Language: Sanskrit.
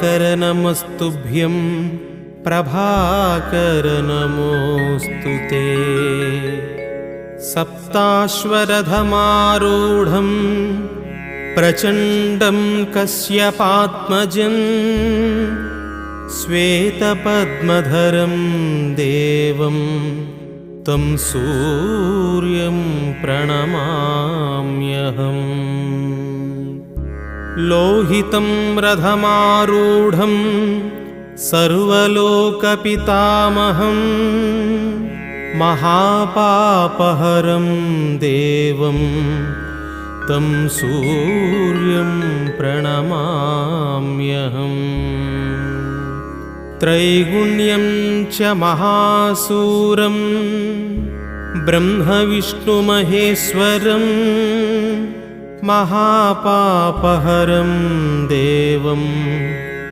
दिवाकर नमस्तुभ्यं प्रभाकर नमोऽस्तु ते। सप्ताश्वरथमारूढं प्रचण्डं कश्यपात्मजं श्वेतपद्मधरं देवं तं सूर्यं प्रणमाम्यहम्। लोहितं रथमारूढं सर्वलोकपितामहं महापापहरं देवं तं सूर्यं प्रणमाम्यहम्। त्रैगुण्यं च महासूरं ब्रह्मविष्णुमहेश्वरं महापापहरं देवं